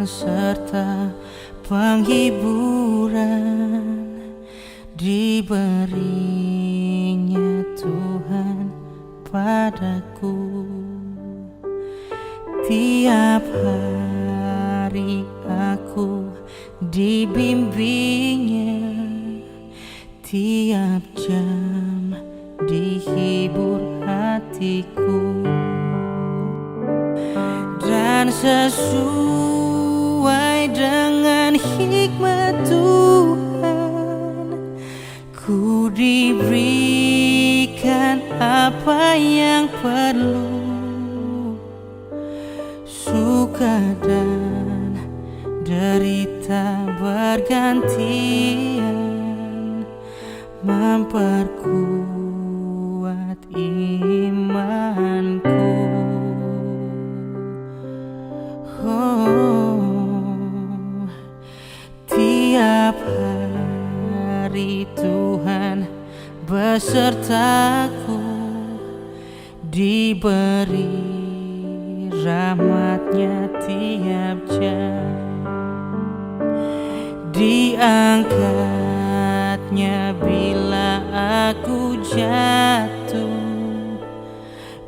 Ketenangan serta penghiburan diberinya Tuhan padaku. Tiap hari aku dibimbingnya, tiap jam dihibur hatiku. Dan sesuai dengan hikmat Tuhan, ku diberikan apa yang perlu. Suka dan derita bergantian memperkuat imanku. Tiap hari Tuhan besertaku, diberi rahmatnya tiap jam, diangkatnya bila aku jatuh,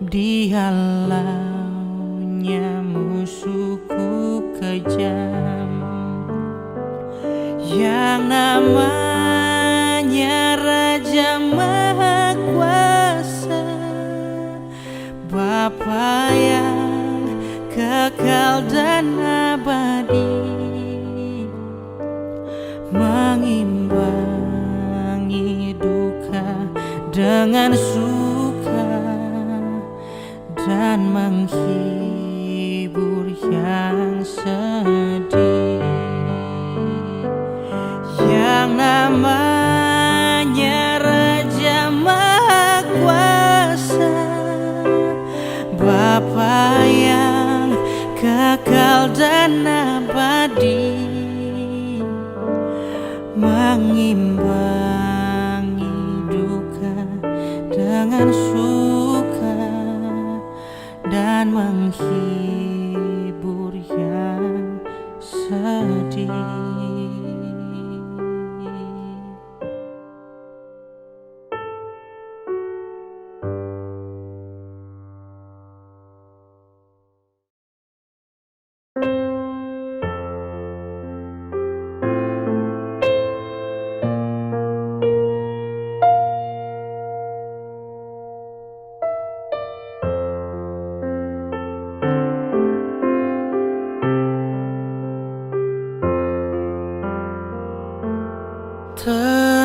dihalaunya musuhku kejam. Yang namanya Raja Maha Kuasa, Bapa yang kekal dan abadi, mengimbangi duka dengan suka dan menghibur yang sedih. Yang namanya Raja Maha Kuasa, Bapa yang kekal dan abadi, mengimbangi duka dengan suka dan menghibur yang sedih.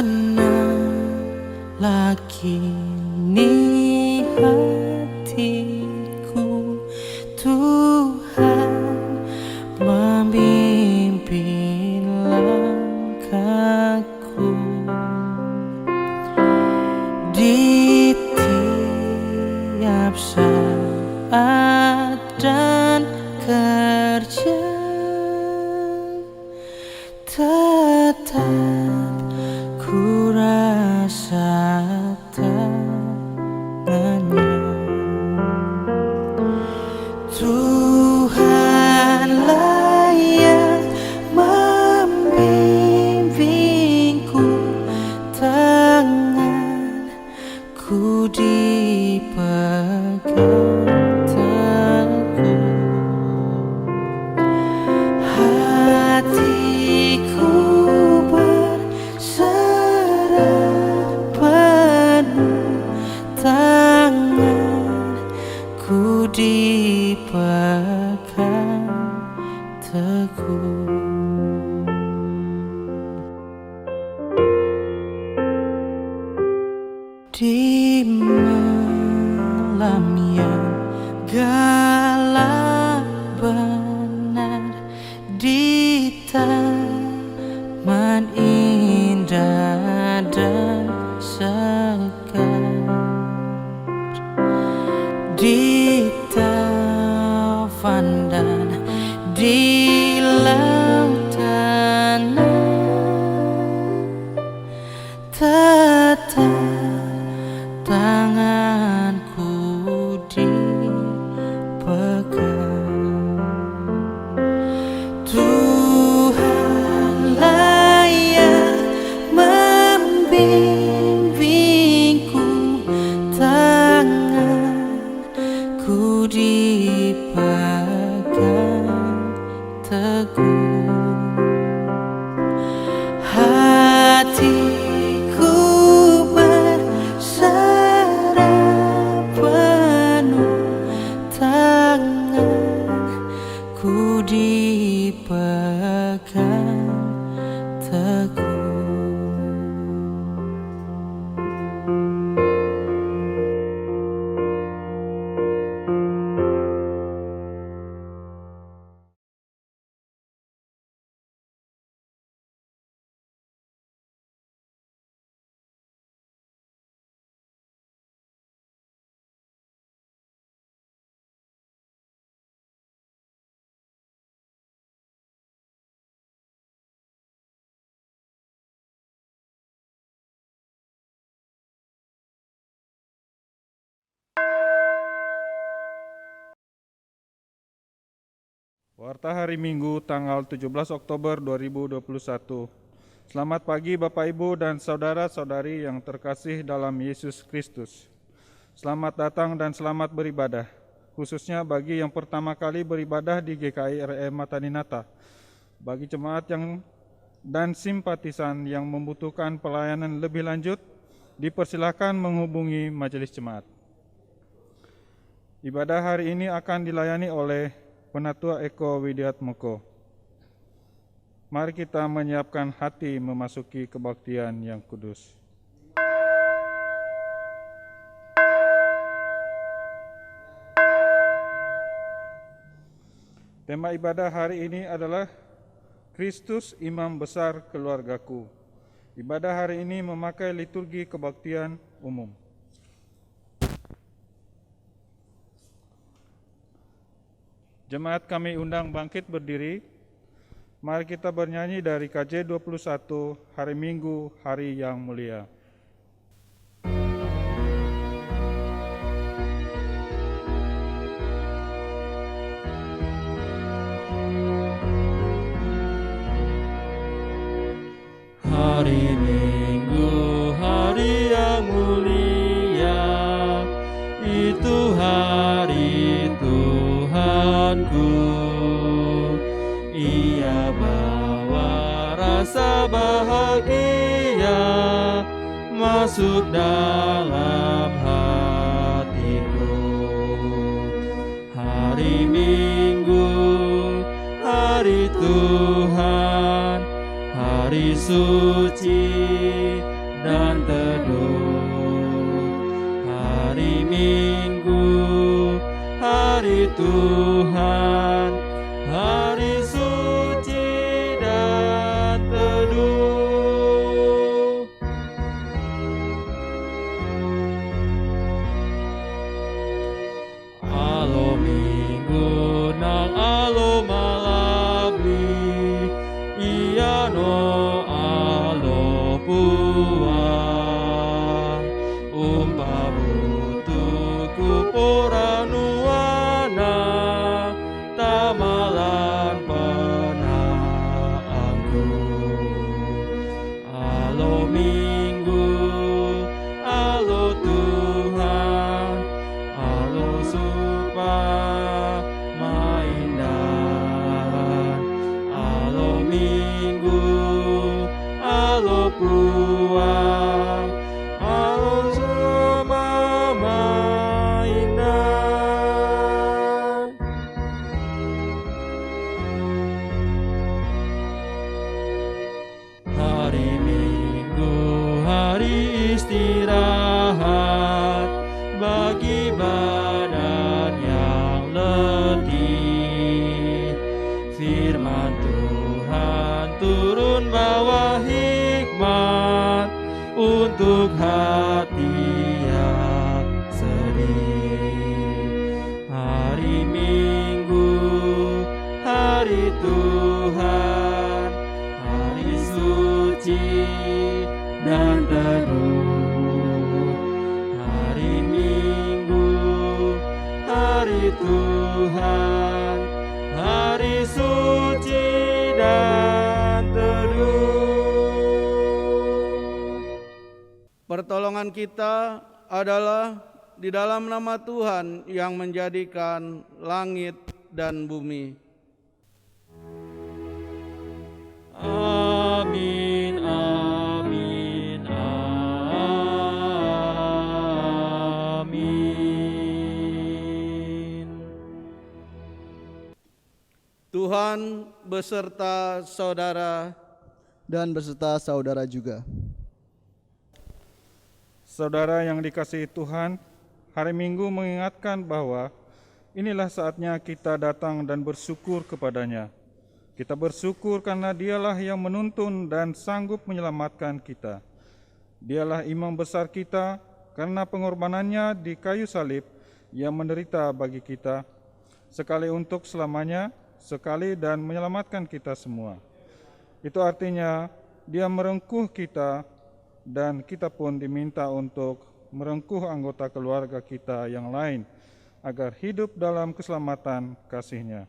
Tenanglah kini hatiku, Tuhan memimpin langkahku. Di tiap saat dan kerja, tetap ku rasa tangannya. Tuhanlah yang membimbingku, tanganku dipegang teguh. Hatiku tanganku dipegang teguh. Di malam yang gelap benar, di taman indah dan segar, di taufan dan di lautan, tetap tanganku dipegang. Warta hari Minggu tanggal 17 Oktober 2021. Selamat pagi Bapak Ibu dan saudara-saudari yang terkasih dalam Yesus Kristus. Selamat datang dan selamat beribadah, khususnya bagi yang pertama kali beribadah di GKI RM Mata Ninata. Bagi jemaat dan simpatisan yang membutuhkan pelayanan lebih lanjut, dipersilakan menghubungi majelis jemaat. Ibadah hari ini akan dilayani oleh Penatua Eko Widiatmoko. Mari kita menyiapkan hati memasuki kebaktian yang kudus. Tema ibadah hari ini adalah Kristus Imam Besar Keluargaku. Ibadah hari ini memakai liturgi kebaktian umum. Jemaat kami undang bangkit berdiri. Mari kita bernyanyi dari KJ 21, Hari Minggu, Hari yang Mulia. Hari Minggu, hari yang mulia, itu hari Tuhanku. Ia bawa rasa bahagia masuk dalam hatiku. Hari Minggu, hari Tuhan, hari suci dan teduh. Hari Minggu, hari Tuhan, hari suci dan teduh. Alo Minggu nang alo malabi, ia no alo puang, umpabutuku poranuana, tamalan penaangku. Alo Minggu, alo Tuhan, alo supamaindan. Alo Minggu, alo puang, alo supamaindan. Hari Minggu, hari istirahat bagi badan yang letih. Firman Tuhan turun bawa hikmat untuk hati yang sedih. Hari Minggu, hari Tuhan, hari suci dan teduh. Hari Minggu, hari Tuhan, hari suci dan teduh. Pertolongan kita adalah di dalam nama Tuhan yang menjadikan langit dan bumi. Amin, amin, amin. Tuhan beserta saudara dan beserta saudara juga. Saudara yang dikasihi Tuhan, hari Minggu mengingatkan bahwa inilah saatnya kita datang dan bersyukur kepadanya. Kita bersyukur karena Dialah yang menuntun dan sanggup menyelamatkan kita. Dialah imam besar kita karena pengorbanannya di kayu salib yang menderita bagi kita, sekali untuk selamanya, sekali dan menyelamatkan kita semua. Itu artinya Dia merengkuh kita dan kita pun diminta untuk merengkuh anggota keluarga kita yang lain agar hidup dalam keselamatan kasih-Nya.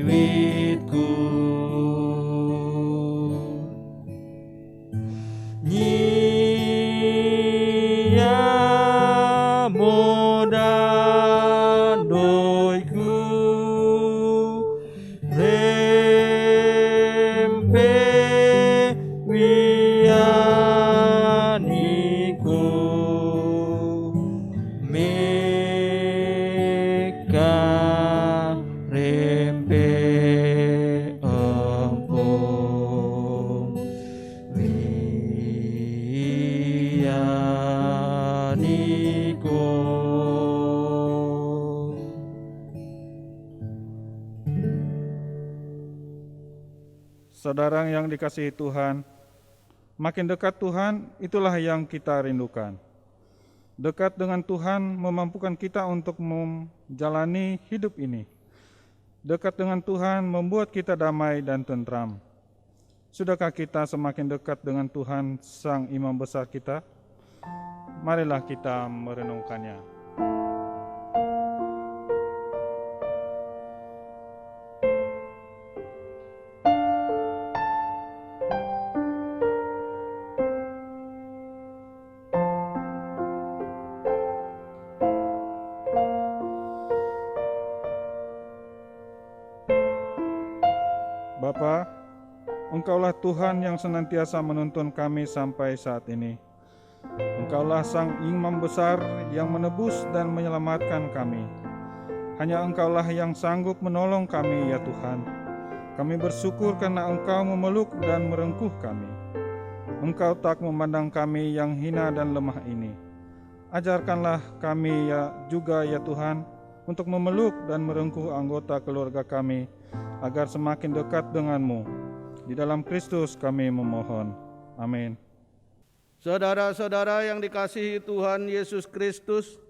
wiwitku. Nyia modan doiku rempe wianiku meka rempe empung wianiku. Saudara yang dikasihi Tuhan, makin dekat Tuhan, itulah yang kita rindukan. Dekat dengan Tuhan memampukan kita untuk menjalani hidup ini. Dekat dengan Tuhan membuat kita damai dan tentram. Sudahkah kita semakin dekat dengan Tuhan, Sang Imam Besar kita? Marilah kita merenungkannya. Bapa, Engkaulah Tuhan yang senantiasa menuntun kami sampai saat ini. Engkaulah Sang Imam Besar yang menebus dan menyelamatkan kami. Hanya Engkaulah yang sanggup menolong kami, ya Tuhan. Kami bersyukur karena Engkau memeluk dan merengkuh kami. Engkau tak memandang kami yang hina dan lemah ini. Ajarkanlah kami juga ya Tuhan, untuk memeluk dan merengkuh anggota keluarga kami, agar semakin dekat denganmu. Di dalam Kristus kami memohon. Amin. Saudara-saudara yang dikasihi Tuhan Yesus Kristus,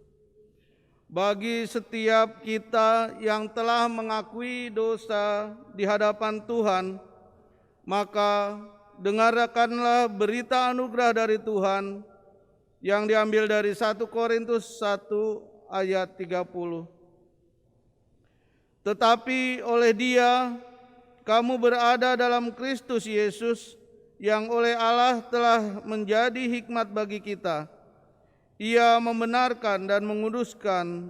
bagi setiap kita yang telah mengakui dosa di hadapan Tuhan, maka dengarkanlah berita anugerah dari Tuhan yang diambil dari 1 Korintus 1 ayat 30. Tetapi oleh Dia kamu berada dalam Kristus Yesus, yang oleh Allah telah menjadi hikmat bagi kita. Ia membenarkan dan menguduskan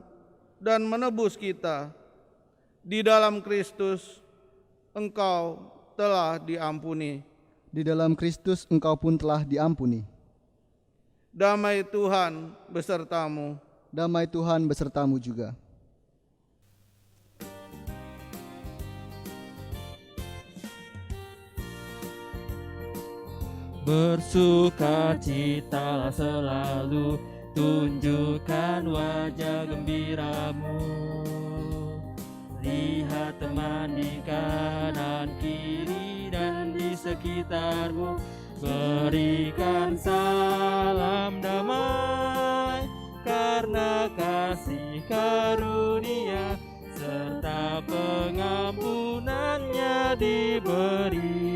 dan menebus kita. Di dalam Kristus engkau telah diampuni. Di dalam Kristus engkau pun telah diampuni. Damai Tuhan besertamu. Damai Tuhan besertamu juga. Bersukacitalah selalu, tunjukkan wajah gembiramu. Lihat teman di kanan kiri dan di sekitarmu. Berikan salam damai, karena kasih karunia serta pengampunannya diberi.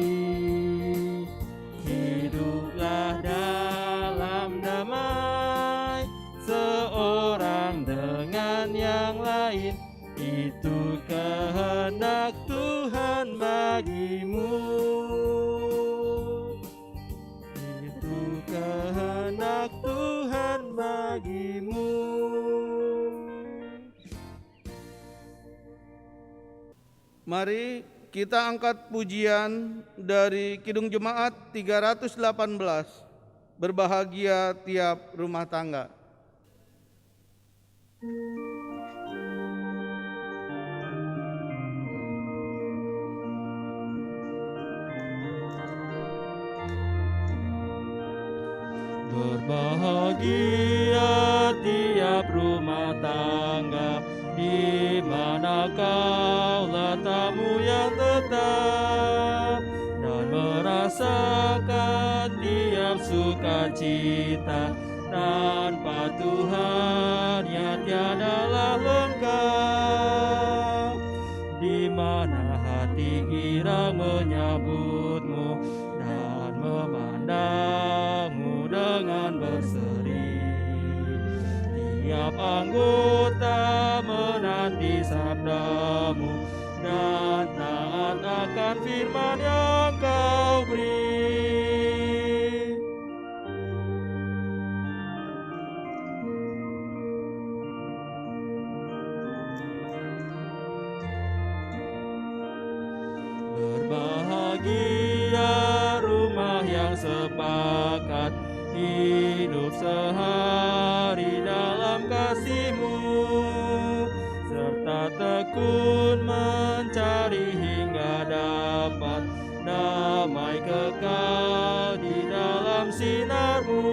Hiduplah dalam damai, seorang dengan yang lain. Itu kehendak Tuhan bagimu. Itu kehendak Tuhan bagimu. Mari kita angkat pujian dari Kidung Jemaat 318, berbahagia tiap rumah tangga. Berbahagia tiap rumah tangga, di mana kaulah tamu yang tetap, dan merasakan tiap sukacita. Tanpa Tuhan ya tiadalah lengkap, di mana hati girang menyambutmu dan memandangmu dengan berseri. Tiap anggota menanti sabdamu dan akan firman yang Kau beri. Berbahagia rumah yang sepakat hidup sehari dalam kasih-Mu, serta tekun mencari hingga dapat damai kekal di dalam sinar-Mu,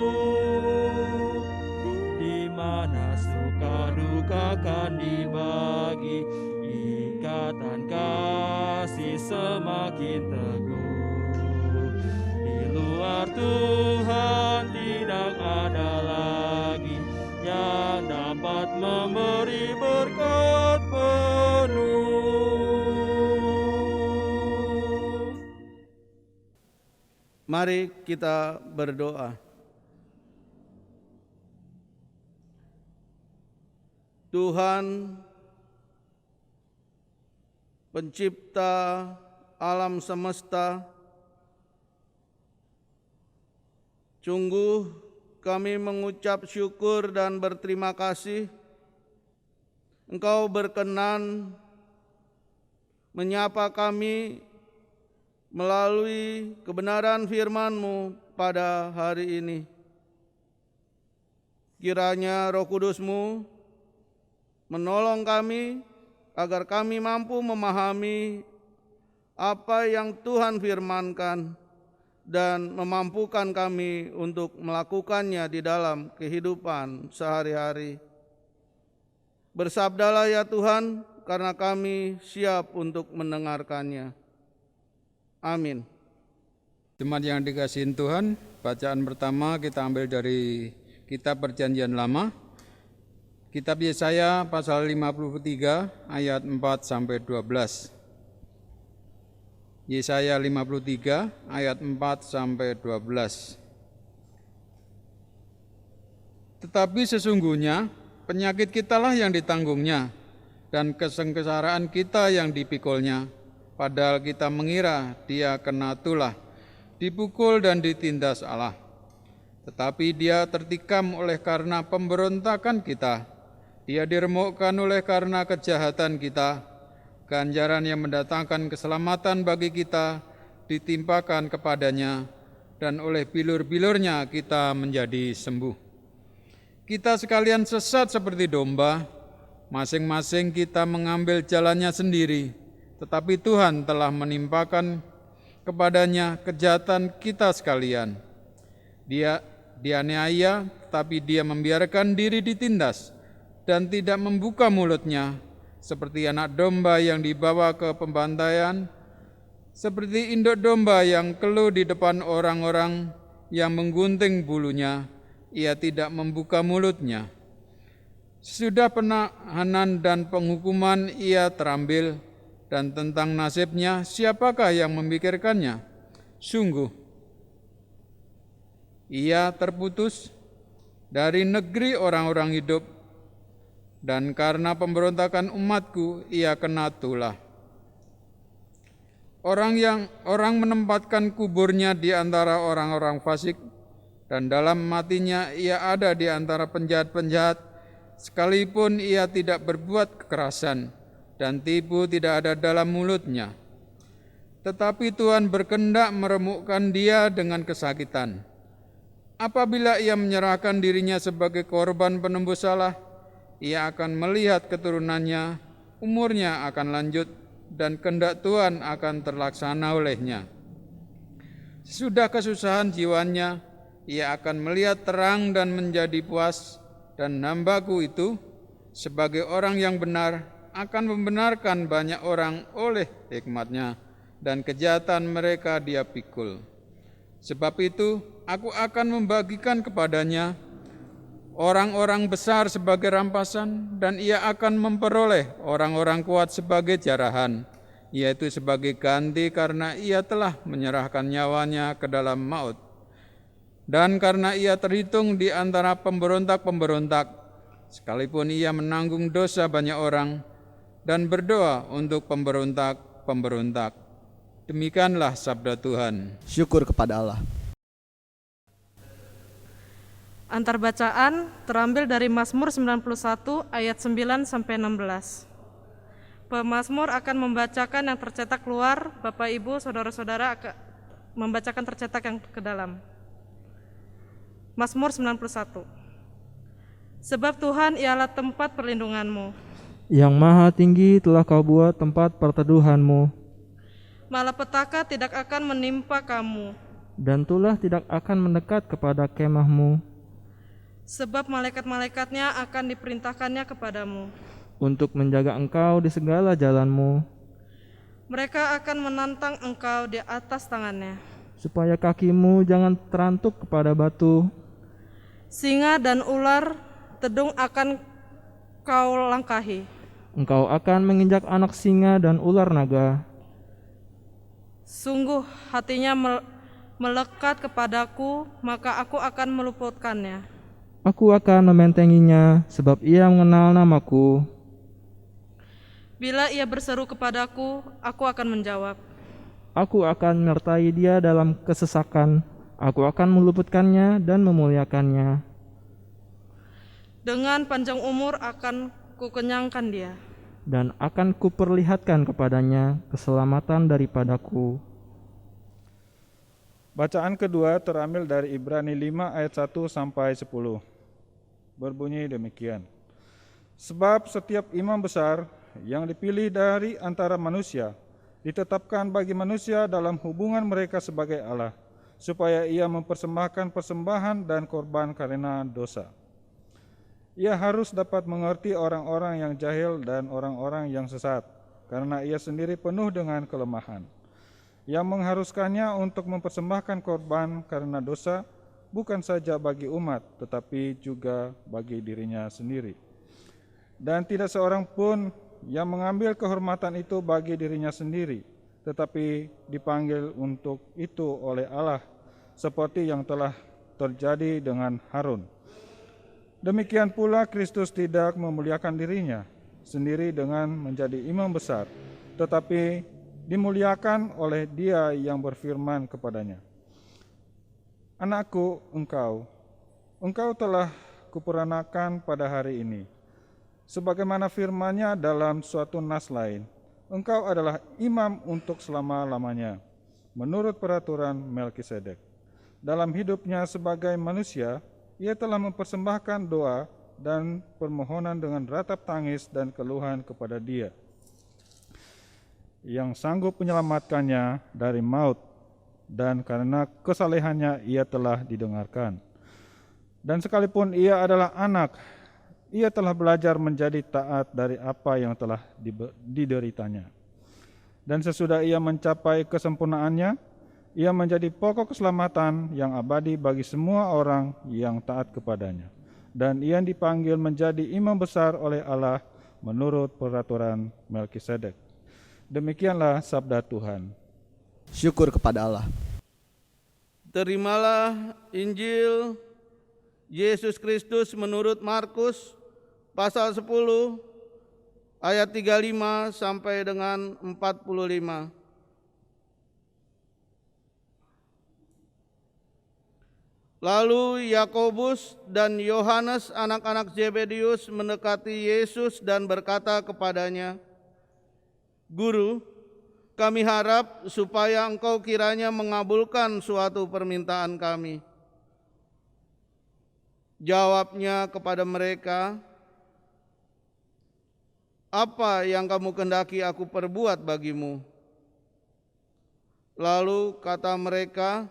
di mana suka duka kan dibagi, ikatan kasih semakin teguh. Di luar Tuhan tidak ada lagi yang dapat memberi berkat penuh. Mari kita berdoa. Tuhan, Pencipta alam semesta, sungguh kami mengucap syukur dan berterima kasih Engkau berkenan menyapa kami melalui kebenaran firman-Mu pada hari ini. Kiranya Roh Kudus-Mu menolong kami agar kami mampu memahami apa yang Tuhan firmankan dan memampukan kami untuk melakukannya di dalam kehidupan sehari-hari. Bersabdalah ya Tuhan, karena kami siap untuk mendengarkannya. Amin. Jemaat yang dikasihi Tuhan, bacaan pertama kita ambil dari Kitab Perjanjian Lama, Kitab Yesaya pasal 53 ayat 4 sampai 12. Yesaya 53 ayat 4 sampai 12. Tetapi sesungguhnya penyakit kitalah yang ditanggungnya dan kesengsaraan kita yang dipikulnya. Padahal kita mengira dia kena tulah, dipukul dan ditindas Allah. Tetapi dia tertikam oleh karena pemberontakan kita. Dia diremukkan oleh karena kejahatan kita. Ganjaran yang mendatangkan keselamatan bagi kita ditimpakan kepadanya, dan oleh bilur-bilurnya kita menjadi sembuh. Kita sekalian sesat seperti domba, masing-masing kita mengambil jalannya sendiri, tetapi Tuhan telah menimpakan kepadanya kejahatan kita sekalian. Dia dianiaya, tetapi dia membiarkan diri ditindas, dan tidak membuka mulutnya, seperti anak domba yang dibawa ke pembantaian, seperti induk domba yang keluh di depan orang-orang yang menggunting bulunya, ia tidak membuka mulutnya. Sesudah penahanan dan penghukuman ia terambil, dan tentang nasibnya siapakah yang memikirkannya? Sungguh, ia terputus dari negeri orang-orang hidup, dan karena pemberontakan umatku ia kena tulah. Orang menempatkan kuburnya di antara orang-orang fasik, dan dalam matinya ia ada di antara penjahat-penjahat, sekalipun ia tidak berbuat kekerasan, dan tipu tidak ada dalam mulutnya. Tetapi Tuhan berkehendak meremukkan dia dengan kesakitan. Apabila ia menyerahkan dirinya sebagai korban penembus salah, ia akan melihat keturunannya, umurnya akan lanjut, dan kehendak Tuhan akan terlaksana olehnya. Sesudah kesusahan jiwanya, ia akan melihat terang dan menjadi puas, dan hambaku itu, sebagai orang yang benar, akan membenarkan banyak orang oleh hikmatnya, dan kejahatan mereka dia pikul. Sebab itu, aku akan membagikan kepadanya orang-orang besar sebagai rampasan, dan ia akan memperoleh orang-orang kuat sebagai jarahan, yaitu sebagai ganti karena ia telah menyerahkan nyawanya ke dalam maut. Dan karena ia terhitung di antara pemberontak-pemberontak, sekalipun ia menanggung dosa banyak orang, dan berdoa untuk pemberontak-pemberontak. Demikianlah sabda Tuhan. Syukur kepada Allah. Antar bacaan terambil dari Mazmur 91 ayat 9 sampai 16. Pemazmur akan membacakan yang tercetak keluar, Bapak Ibu, saudara-saudara akan membacakan tercetak yang ke dalam. Mazmur 91. Sebab Tuhan ialah tempat perlindunganmu, Yang maha tinggi telah kau buat tempat perteduhanmu, malapetaka tidak akan menimpa kamu, dan tulah tidak akan mendekat kepada kemahmu, sebab malaikat-malaikatnya akan diperintahkannya kepadamu. untuk menjaga engkau di segala jalanmu, Mereka akan menantang engkau di atas tangannya. supaya kakimu jangan terantuk kepada batu. Singa dan ular tedung akan kau langkahi. Engkau akan menginjak anak singa dan ular naga. Sungguh hatinya melekat kepadaku, maka aku akan meluputkannya. Aku akan membentenginya, sebab ia mengenal namaku. Bila ia berseru kepadaku, aku akan menjawab. Aku akan menyertai dia dalam kesesakan. Aku akan meluputkannya dan memuliakannya. Dengan panjang umur akan kukenyangkan dia. Dan akan kuperlihatkan kepadanya keselamatan daripadaku. Bacaan kedua terambil dari Ibrani 5 ayat 1 sampai 10. Berbunyi demikian. Sebab setiap imam besar yang dipilih dari antara manusia ditetapkan bagi manusia dalam hubungan mereka sebagai Allah, supaya ia mempersembahkan persembahan dan korban karena dosa. Ia harus dapat mengerti orang-orang yang jahil dan orang-orang yang sesat, karena ia sendiri penuh dengan kelemahan. Yang mengharuskannya untuk mempersembahkan korban karena dosa, bukan saja bagi umat, tetapi juga bagi dirinya sendiri. Dan tidak seorang pun yang mengambil kehormatan itu bagi dirinya sendiri, tetapi dipanggil untuk itu oleh Allah, seperti yang telah terjadi dengan Harun. Demikian pula Kristus tidak memuliakan dirinya sendiri dengan menjadi imam besar, tetapi dimuliakan oleh Dia yang berfirman kepadanya, Anakku, engkau telah kuperanakan pada hari ini. Sebagaimana firman-Nya dalam suatu nas lain, engkau adalah imam untuk selama-lamanya, menurut peraturan Melkisedek. Dalam hidupnya sebagai manusia, ia telah mempersembahkan doa dan permohonan dengan ratap tangis dan keluhan kepada Dia, yang sanggup menyelamatkannya dari maut, dan karena kesalehannya ia telah didengarkan. Dan sekalipun ia adalah anak, ia telah belajar menjadi taat dari apa yang telah dideritanya. Dan sesudah ia mencapai kesempurnaannya, ia menjadi pokok keselamatan yang abadi bagi semua orang yang taat kepadanya. Dan ia dipanggil menjadi imam besar oleh Allah menurut peraturan Melkisedek. Demikianlah sabda Tuhan. Syukur kepada Allah. Terimalah Injil Yesus Kristus menurut Markus pasal 10 ayat 35 sampai dengan 45. Lalu Yakobus dan Yohanes anak-anak Zebedius mendekati Yesus dan berkata kepadanya, Guru, kami harap supaya Engkau kiranya mengabulkan suatu permintaan kami. Jawabnya kepada mereka, apa yang kamu kehendaki aku perbuat bagimu? Lalu kata mereka,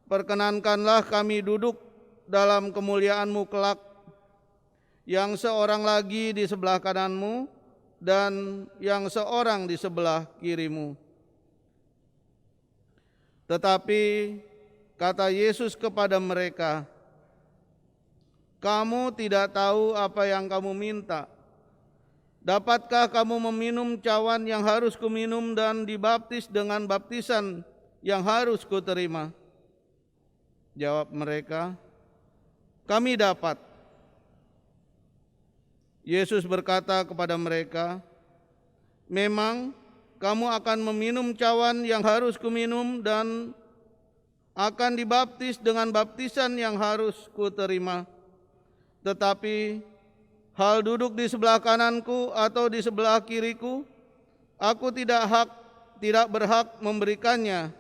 perkenankanlah kami duduk dalam kemuliaan-Mu kelak, yang seorang lagi di sebelah kananmu dan yang seorang di sebelah kirimu. Tetapi kata Yesus kepada mereka, kamu tidak tahu apa yang kamu minta. Dapatkah kamu meminum cawan yang harus kuminum dan dibaptis dengan baptisan yang harus kuterima? Jawab mereka, kami dapat. Yesus berkata kepada mereka, memang kamu akan meminum cawan yang harus kuminum dan akan dibaptis dengan baptisan yang harus kuterima. Tetapi hal duduk di sebelah kananku atau di sebelah kiriku, aku tidak berhak memberikannya.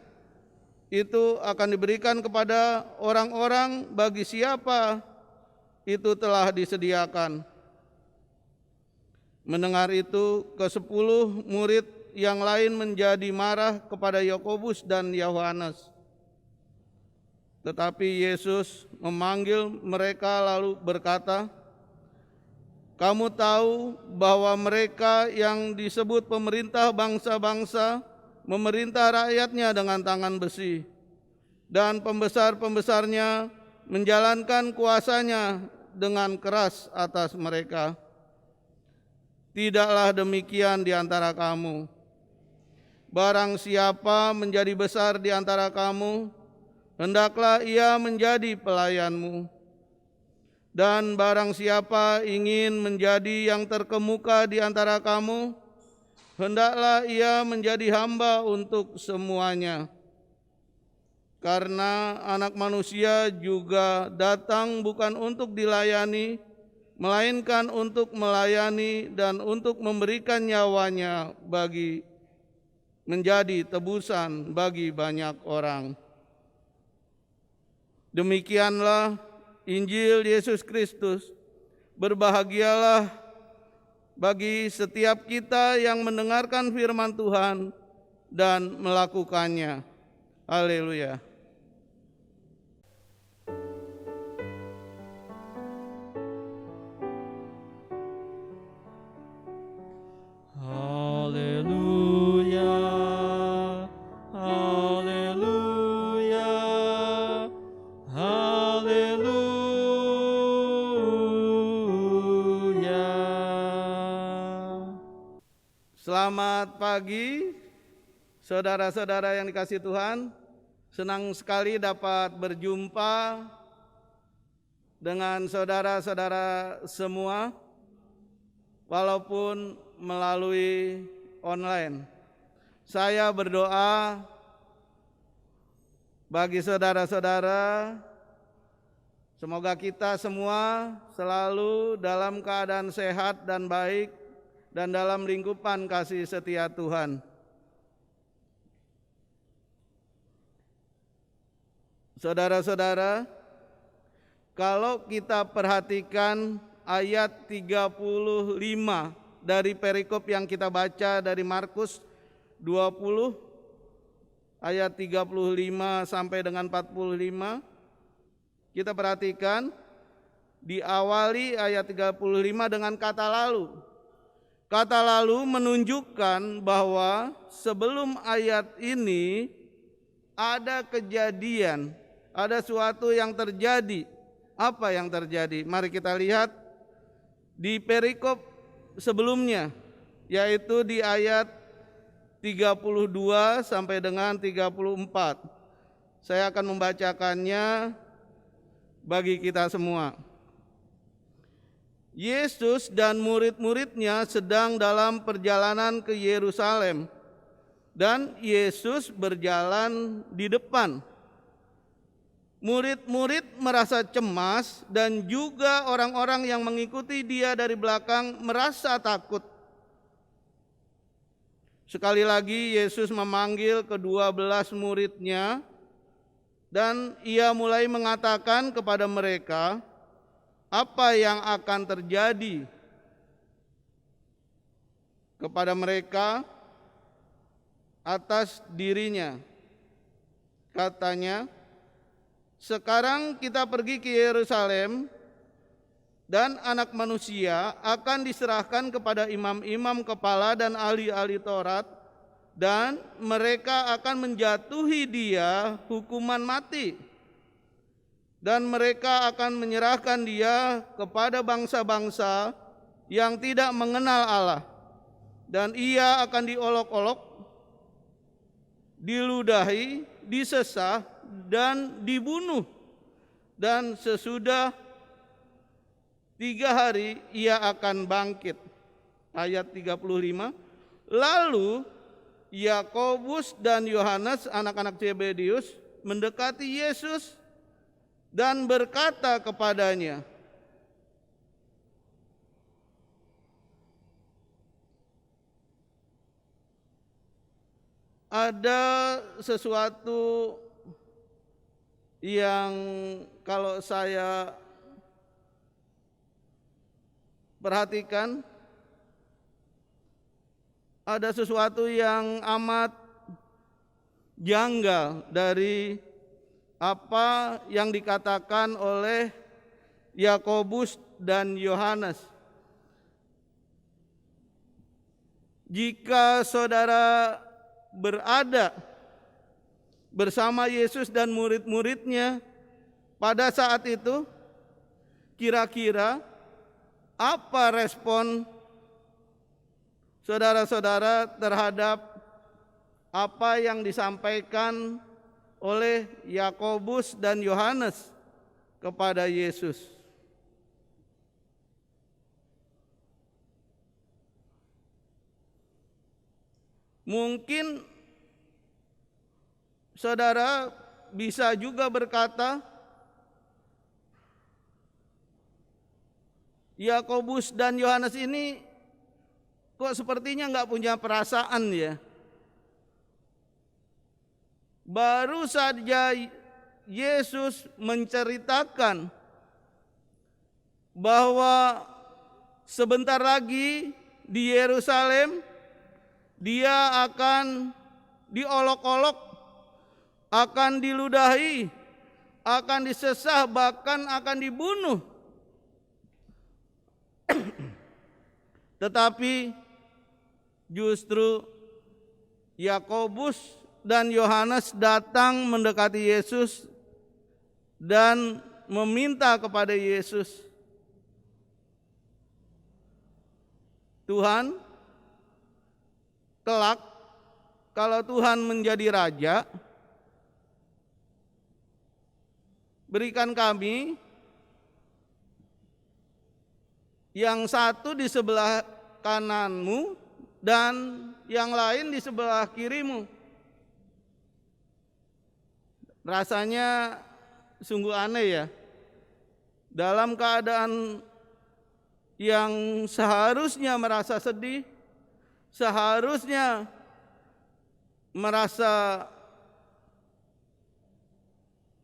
Itu akan diberikan kepada orang-orang bagi siapa itu telah disediakan. Mendengar itu, ke-10 murid yang lain menjadi marah kepada Yakobus dan Yohanes. Tetapi Yesus memanggil mereka lalu berkata, "Kamu tahu bahwa mereka yang disebut pemerintah bangsa-bangsa memerintah rakyatnya dengan tangan besi, dan pembesar-pembesarnya menjalankan kuasanya dengan keras atas mereka. Tidaklah demikian di antara kamu. Barang siapa menjadi besar di antara kamu, hendaklah ia menjadi pelayanmu. Dan barang siapa ingin menjadi yang terkemuka di antara kamu, hendaklah ia menjadi hamba untuk semuanya. Karena Anak Manusia juga datang bukan untuk dilayani, melainkan untuk melayani dan untuk memberikan nyawanya menjadi tebusan bagi banyak orang." Demikianlah Injil Yesus Kristus. Berbahagialah bagi setiap kita yang mendengarkan firman Tuhan dan melakukannya. Haleluya. Haleluya, haleluya, haleluya. Selamat pagi, saudara-saudara yang dikasihi Tuhan. Senang sekali dapat berjumpa dengan saudara-saudara semua, walaupun melalui online. Saya berdoa bagi saudara-saudara, semoga kita semua selalu dalam keadaan sehat dan baik dan dalam lingkupan kasih setia Tuhan. Saudara-saudara, kalau kita perhatikan ayat 35 dari perikop yang kita baca dari Markus 20 ayat 35 sampai dengan 45, kita perhatikan diawali ayat 35 dengan kata lalu. Kata lalu menunjukkan bahwa sebelum ayat ini ada kejadian, ada suatu yang terjadi. Apa yang terjadi? Mari kita lihat di perikop sebelumnya, yaitu di ayat 32 sampai dengan 34. Saya akan membacakannya bagi kita semua. Yesus dan murid-muridnya sedang dalam perjalanan ke Yerusalem, dan Yesus berjalan di depan. Murid-murid merasa cemas dan juga orang-orang yang mengikuti dia dari belakang merasa takut. Sekali lagi Yesus memanggil ke-12 muridnya dan ia mulai mengatakan kepada mereka apa yang akan terjadi kepada mereka atas dirinya. Katanya, "Sekarang kita pergi ke Yerusalem dan Anak Manusia akan diserahkan kepada imam-imam kepala dan ahli-ahli Taurat, dan mereka akan menjatuhi dia hukuman mati, dan mereka akan menyerahkan dia kepada bangsa-bangsa yang tidak mengenal Allah, dan ia akan diolok-olok, diludahi, disesah, dan dibunuh, dan sesudah 3 hari ia akan bangkit." Ayat 35, "Lalu Yakobus dan Yohanes, anak-anak Zebedius, mendekati Yesus dan berkata kepadanya, ada sesuatu yang kalau saya perhatikan, ada sesuatu yang amat janggal dari apa yang dikatakan oleh Yakobus dan Yohanes. Jika saudara berada bersama Yesus dan murid-muridnya pada saat itu, kira-kira apa respon saudara-saudara terhadap apa yang disampaikan oleh Yakobus dan Yohanes kepada Yesus? Mungkin saudara bisa juga berkata, Yakobus dan Yohanes ini kok sepertinya nggak punya perasaan ya. Baru saja Yesus menceritakan bahwa sebentar lagi di Yerusalem dia akan diolok-olok, akan diludahi, akan disesah, bahkan akan dibunuh. Tetapi justru Yakobus dan Yohanes datang mendekati Yesus dan meminta kepada Yesus, Tuhan, kelak kalau Tuhan menjadi raja, berikan kami yang satu di sebelah kananmu dan yang lain di sebelah kirimu. Rasanya sungguh aneh ya. Dalam keadaan yang seharusnya merasa sedih, seharusnya merasa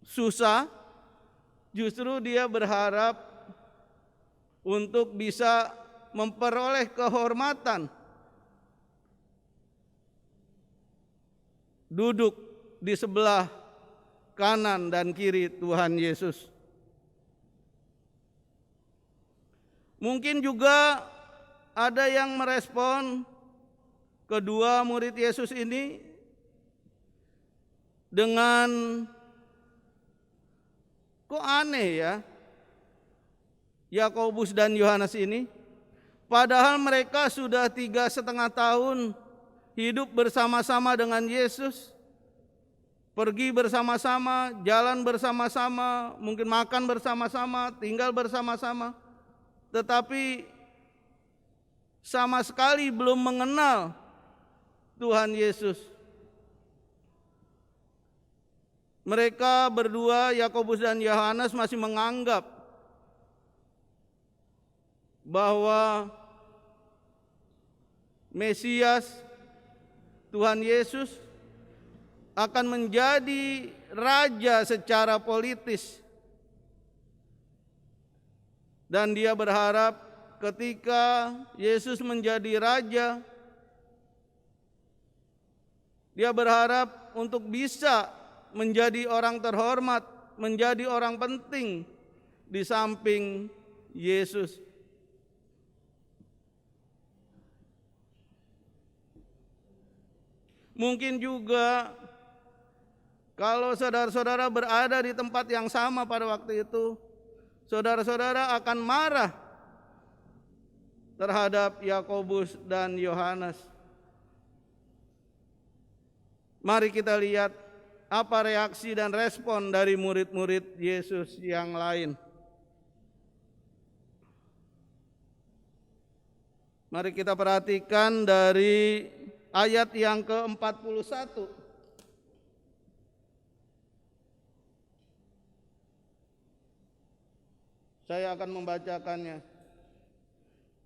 susah, justru dia berharap untuk bisa memperoleh kehormatan, duduk di sebelah kanan dan kiri Tuhan Yesus. Mungkin juga ada yang merespon kedua murid Yesus ini dengan, kok aneh ya Yakobus dan Yohanes ini, padahal mereka sudah 3,5 tahun hidup bersama-sama dengan Yesus, pergi bersama-sama, jalan bersama-sama, mungkin makan bersama-sama, tinggal bersama-sama, tetapi sama sekali belum mengenal Tuhan Yesus. Mereka berdua, Yakobus dan Yohanes, masih menganggap bahwa Mesias Tuhan Yesus akan menjadi raja secara politis, dan dia berharap ketika Yesus menjadi raja, dia berharap untuk bisa menjadi orang terhormat, menjadi orang penting di samping Yesus. Mungkin juga kalau saudara-saudara berada di tempat yang sama pada waktu itu, saudara-saudara akan marah terhadap Yakobus dan Yohanes. Mari kita lihat apa reaksi dan respon dari murid-murid Yesus yang lain. Mari kita perhatikan dari ayat yang ke-41. Saya akan membacakannya.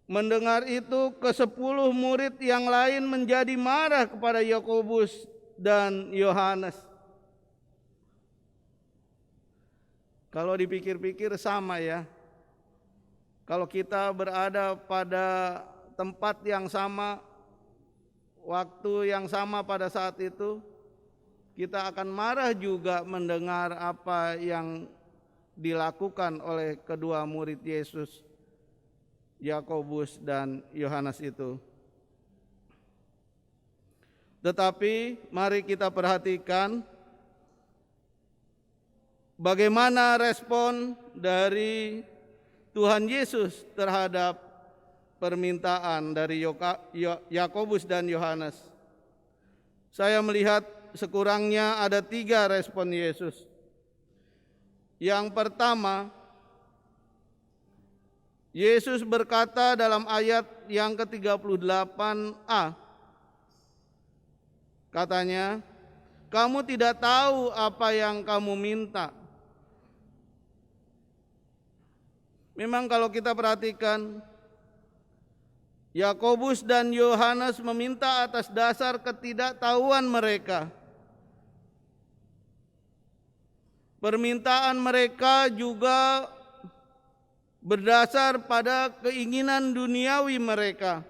Mendengar itu, ke-10 murid yang lain menjadi marah kepada Yakobus dan Yohanes. Kalau dipikir-pikir sama ya. Kalau kita berada pada tempat yang sama, waktu yang sama pada saat itu, kita akan marah juga mendengar apa yang dilakukan oleh kedua murid Yesus, Yakobus dan Yohanes itu. Tetapi mari kita perhatikan bagaimana respon dari Tuhan Yesus terhadap permintaan dari Yakobus dan Yohanes. Saya melihat sekurangnya ada 3 respon Yesus. Yang pertama, Yesus berkata dalam ayat yang ke-38a, katanya, "Kamu tidak tahu apa yang kamu minta." Memang kalau kita perhatikan, Yakobus dan Yohanes meminta atas dasar ketidaktahuan mereka. Permintaan mereka juga berdasar pada keinginan duniawi mereka.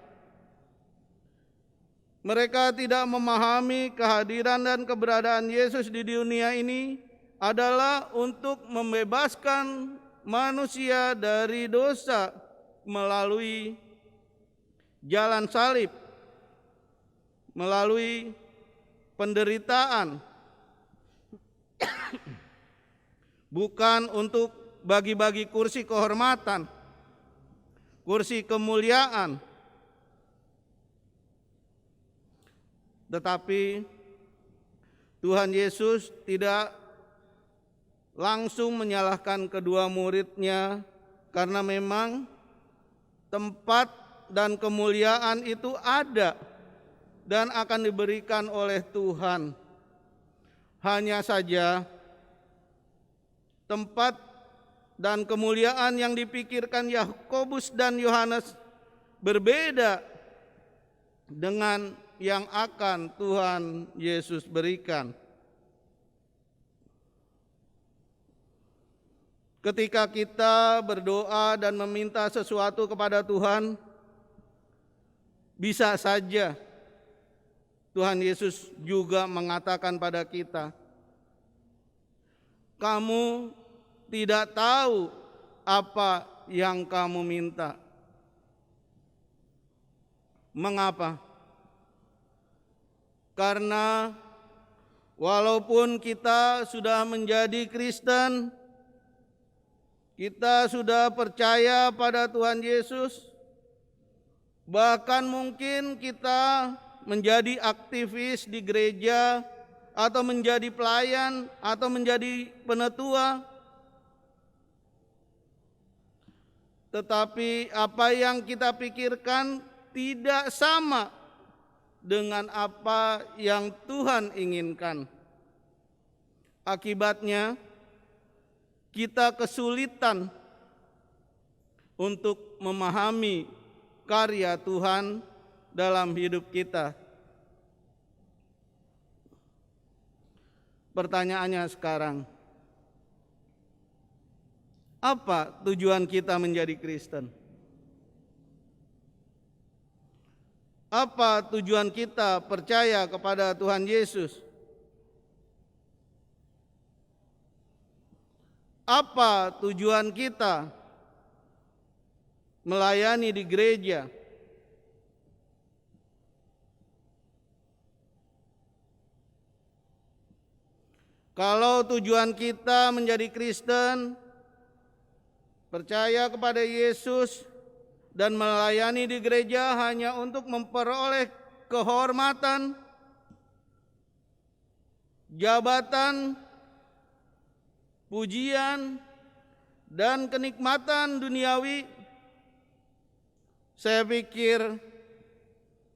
Mereka tidak memahami kehadiran dan keberadaan Yesus di dunia ini adalah untuk membebaskan manusia dari dosa melalui jalan salib, melalui penderitaan, bukan untuk bagi-bagi kursi kehormatan, kursi kemuliaan. Tetapi Tuhan Yesus tidak langsung menyalahkan kedua muridnya, karena memang tempat dan kemuliaan itu ada dan akan diberikan oleh Tuhan. Hanya saja tempat dan kemuliaan yang dipikirkan Yakobus dan Yohanes berbeda dengan yang akan Tuhan Yesus berikan. Ketika kita berdoa dan meminta sesuatu kepada Tuhan, bisa saja Tuhan Yesus juga mengatakan pada kita, "Kamu tidak tahu apa yang kamu minta." Mengapa? Karena walaupun kita sudah menjadi Kristen, kita sudah percaya pada Tuhan Yesus, bahkan mungkin kita menjadi aktivis di gereja, atau menjadi pelayan, atau menjadi penetua, tetapi apa yang kita pikirkan tidak sama dengan apa yang Tuhan inginkan. Akibatnya, kita kesulitan untuk memahami karya Tuhan dalam hidup kita. Pertanyaannya sekarang, apa tujuan kita menjadi Kristen? Apa tujuan kita percaya kepada Tuhan Yesus? Apa tujuan kita melayani di gereja? Kalau tujuan kita menjadi Kristen, percaya kepada Yesus, dan melayani di gereja hanya untuk memperoleh kehormatan, jabatan, pujian, dan kenikmatan duniawi, saya pikir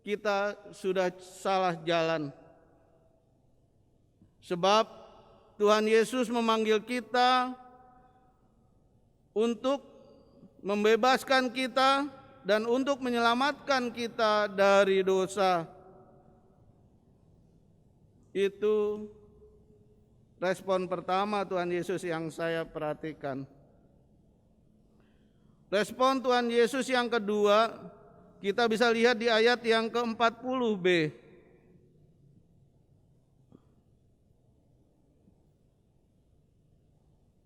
kita sudah salah jalan. Sebab Tuhan Yesus memanggil kita untuk membebaskan kita dan untuk menyelamatkan kita dari dosa. Itu respon pertama Tuhan Yesus yang saya perhatikan. Respon Tuhan Yesus yang kedua, kita bisa lihat di ayat yang ke-40b.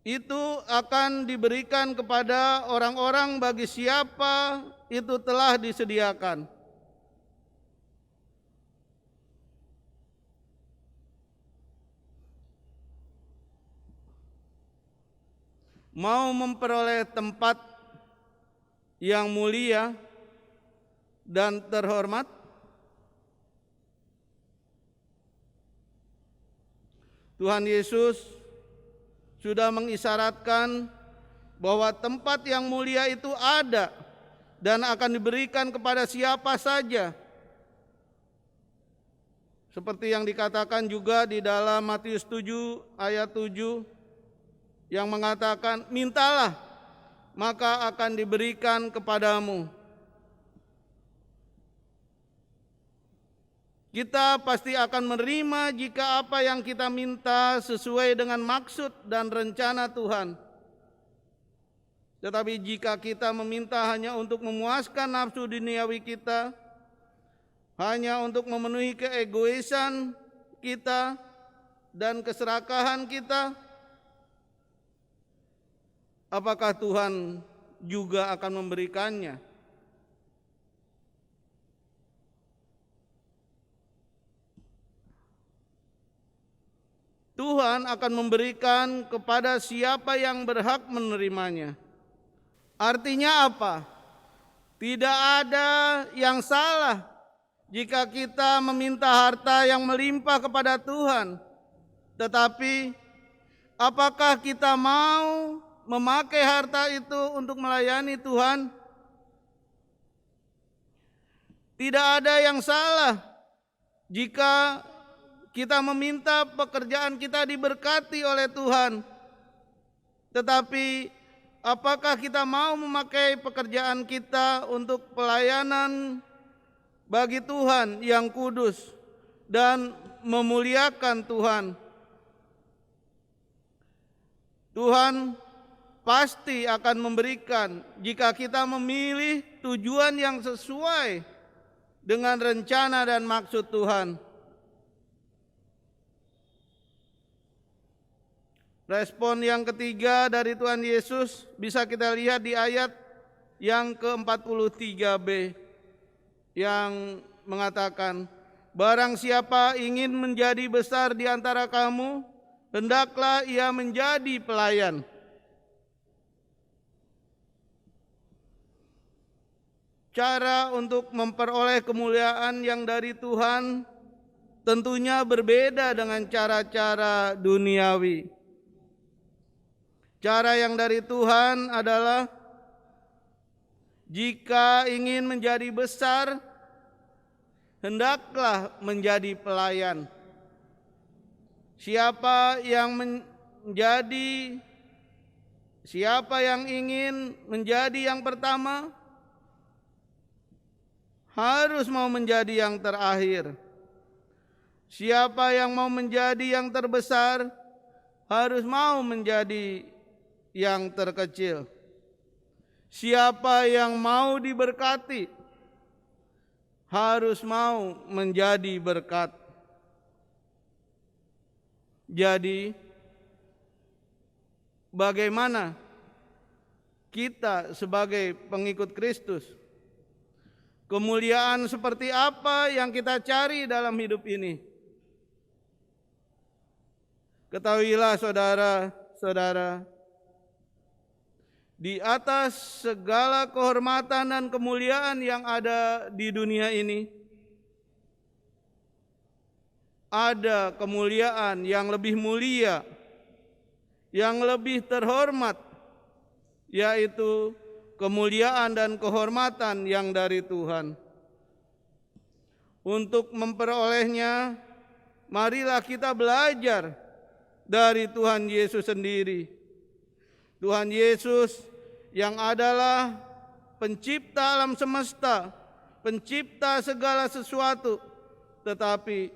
Itu akan diberikan kepada orang-orang bagi siapa itu telah disediakan. Mau memperoleh tempat yang mulia dan terhormat, Tuhan Yesus sudah mengisyaratkan bahwa tempat yang mulia itu ada dan akan diberikan kepada siapa saja. Seperti yang dikatakan juga di dalam Matius 7 ayat 7 yang mengatakan, mintalah maka akan diberikan kepadamu. Kita pasti akan menerima jika apa yang kita minta sesuai dengan maksud dan rencana Tuhan. Tetapi jika kita meminta hanya untuk memuaskan nafsu duniawi kita, hanya untuk memenuhi keegoisan kita dan keserakahan kita, apakah Tuhan juga akan memberikannya? Tuhan akan memberikan kepada siapa yang berhak menerimanya. Artinya apa? Tidak ada yang salah jika kita meminta harta yang melimpah kepada Tuhan. Tetapi apakah kita mau memakai harta itu untuk melayani Tuhan? Tidak ada yang salah jika kita meminta pekerjaan kita diberkati oleh Tuhan. Tetapi apakah kita mau memakai pekerjaan kita untuk pelayanan bagi Tuhan yang kudus dan memuliakan Tuhan? Tuhan pasti akan memberikan jika kita memilih tujuan yang sesuai dengan rencana dan maksud Tuhan. Respon yang ketiga dari Tuhan Yesus bisa kita lihat di ayat yang ke-43b yang mengatakan, barang siapa ingin menjadi besar di antara kamu, hendaklah ia menjadi pelayan. Cara untuk memperoleh kemuliaan yang dari Tuhan tentunya berbeda dengan cara-cara duniawi. Cara yang dari Tuhan adalah jika ingin menjadi besar, hendaklah menjadi pelayan. Siapa yang ingin menjadi yang pertama, harus mau menjadi yang terakhir. Siapa yang mau menjadi yang terbesar, harus mau menjadi yang terkecil. Siapa yang mau diberkati, harus mau menjadi berkat. Jadi, bagaimana kita sebagai pengikut Kristus? Kemuliaan seperti apa yang kita cari dalam hidup ini? Ketahuilah saudara-saudara, di atas segala kehormatan dan kemuliaan yang ada di dunia ini, ada kemuliaan yang lebih mulia, yang lebih terhormat, yaitu kemuliaan dan kehormatan yang dari Tuhan. Untuk memperolehnya, marilah kita belajar dari Tuhan Yesus sendiri. Tuhan Yesus yang adalah pencipta alam semesta, pencipta segala sesuatu, tetapi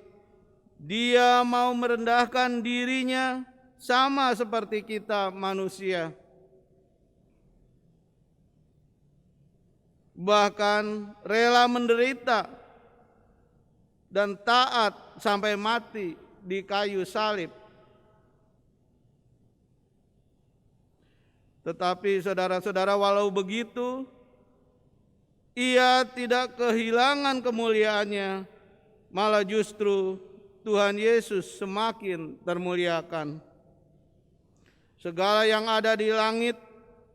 Dia mau merendahkan dirinya sama seperti kita manusia. Bahkan rela menderita dan taat sampai mati di kayu salib. Tetapi saudara-saudara, walau begitu, Ia tidak kehilangan kemuliaannya, malah justru Tuhan Yesus semakin termuliakan. Segala yang ada di langit,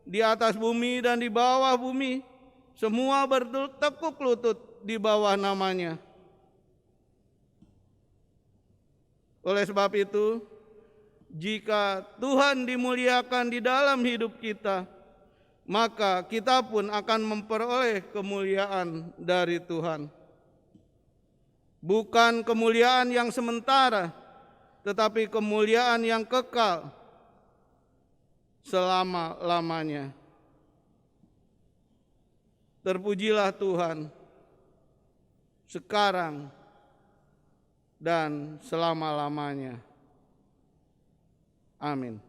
di atas bumi dan di bawah bumi, semua bertekuk lutut di bawah nama-Nya. Oleh sebab itu, jika Tuhan dimuliakan di dalam hidup kita, maka kita pun akan memperoleh kemuliaan dari Tuhan. Bukan kemuliaan yang sementara, tetapi kemuliaan yang kekal selama-lamanya. Terpujilah Tuhan sekarang dan selama-lamanya. Amin.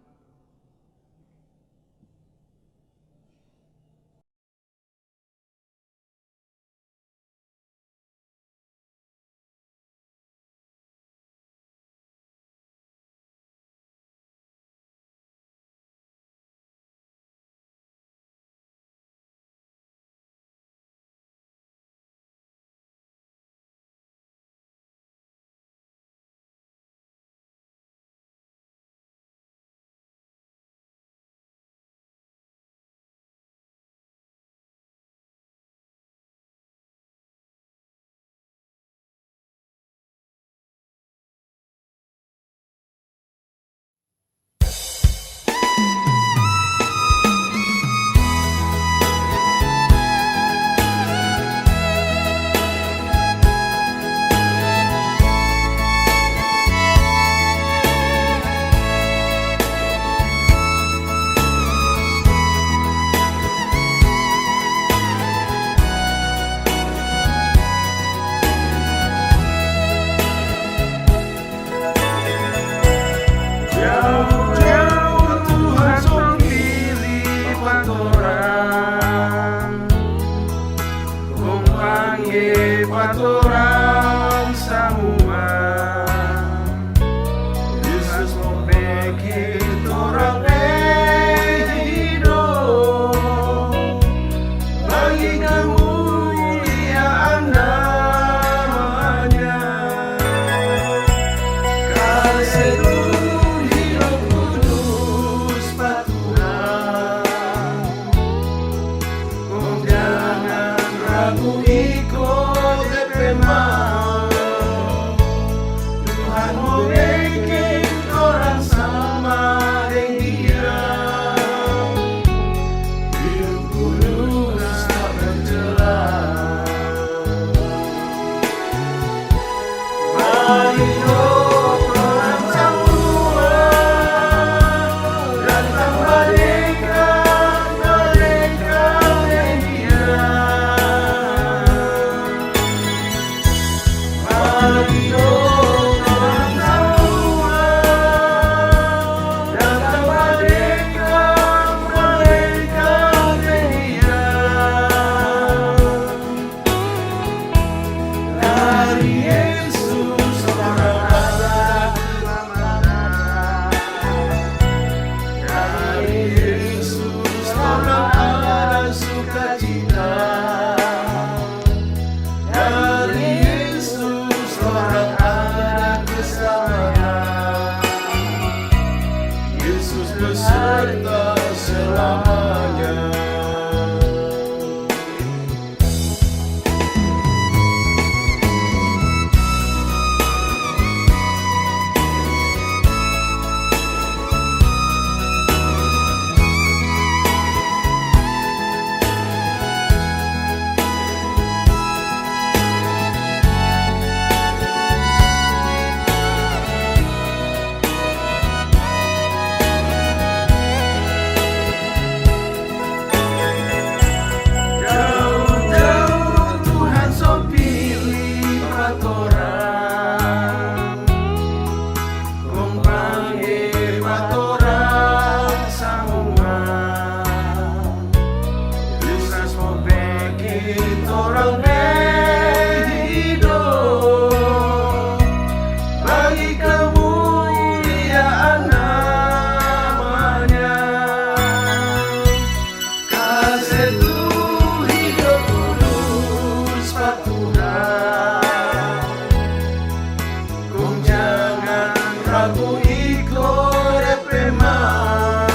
Aku ikut reprimand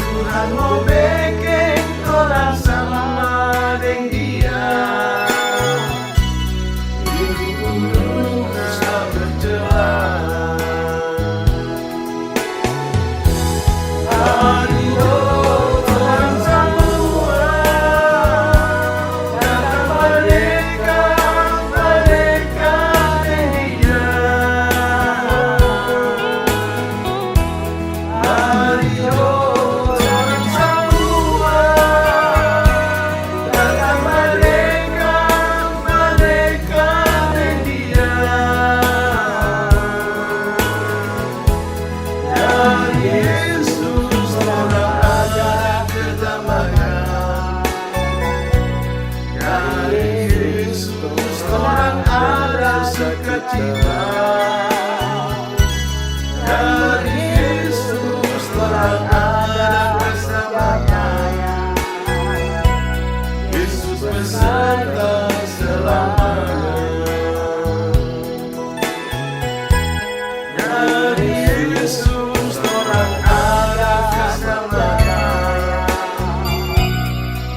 Tuhan mau bikin orang sama dengan dia. Ibu tak bercela. Adio orang semua datang merdeka, merdeka dengan dia. Adio orang semua datang merdeka, merdeka dengan dia. Dari Yesus orang ada kedamaian. Dari Yesus orang ada sukacita. Dari Yesus orang ada kesabaran. Yesus beserta selamanya. Dari Yesus orang ada kesabaran.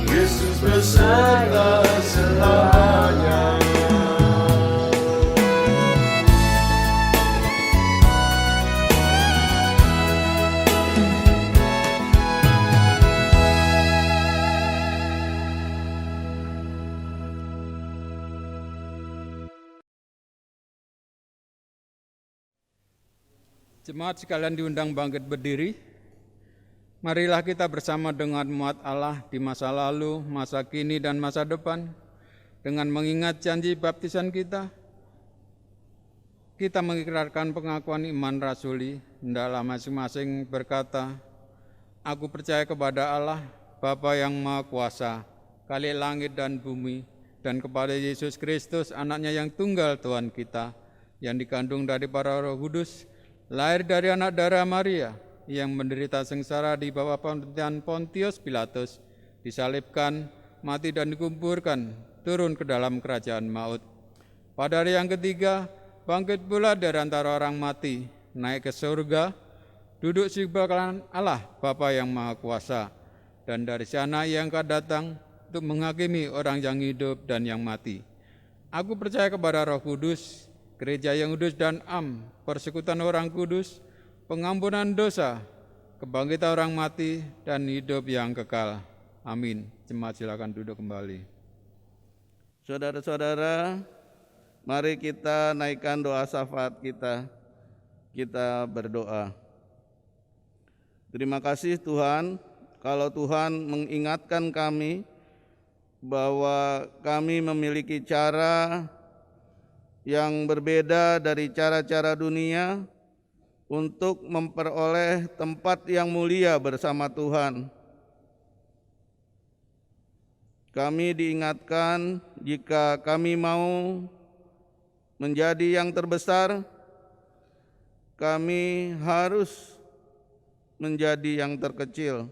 Yesus beserta selamanya. Jemaat sekalian diundang bangkit berdiri. Marilah kita bersama dengan umat Allah di masa lalu, masa kini, dan masa depan. Dengan mengingat janji baptisan kita, kita mengikrarkan pengakuan iman rasuli. Hendaklah masing-masing berkata, Aku percaya kepada Allah, Bapa yang Maha Kuasa, Khalik langit dan bumi, dan kepada Yesus Kristus, anaknya yang tunggal Tuhan kita, yang dikandung dari para Roh Kudus, lahir dari anak darah Maria, yang menderita sengsara di bawah pemerintahan Pontius Pilatus, disalibkan, mati dan dikuburkan, turun ke dalam kerajaan maut. Pada hari yang ketiga, bangkit pula dari antara orang mati, naik ke surga, duduk sebelah kanan Allah Bapa yang Maha Kuasa, dan dari sana Ia akan datang untuk menghakimi orang yang hidup dan yang mati. Aku percaya kepada Roh Kudus, gereja yang kudus dan am, persekutuan orang kudus, pengampunan dosa, kebangkitan orang mati, dan hidup yang kekal. Amin. Jemaat silakan duduk kembali. Saudara-saudara, mari kita naikkan doa syafaat kita. Kita berdoa. Terima kasih Tuhan, kalau Tuhan mengingatkan kami bahwa kami memiliki cara yang berbeda dari cara-cara dunia untuk memperoleh tempat yang mulia bersama Tuhan. Kami diingatkan jika kami mau menjadi yang terbesar, kami harus menjadi yang terkecil.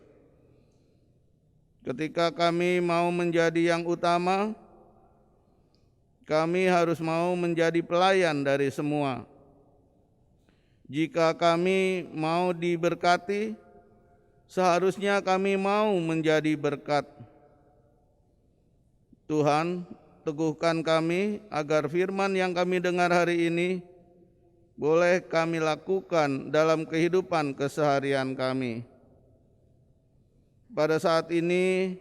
Ketika kami mau menjadi yang utama, kami harus mau menjadi pelayan dari semua. Jika kami mau diberkati, seharusnya kami mau menjadi berkat. Tuhan, teguhkan kami agar firman yang kami dengar hari ini boleh kami lakukan dalam kehidupan keseharian kami. Pada saat ini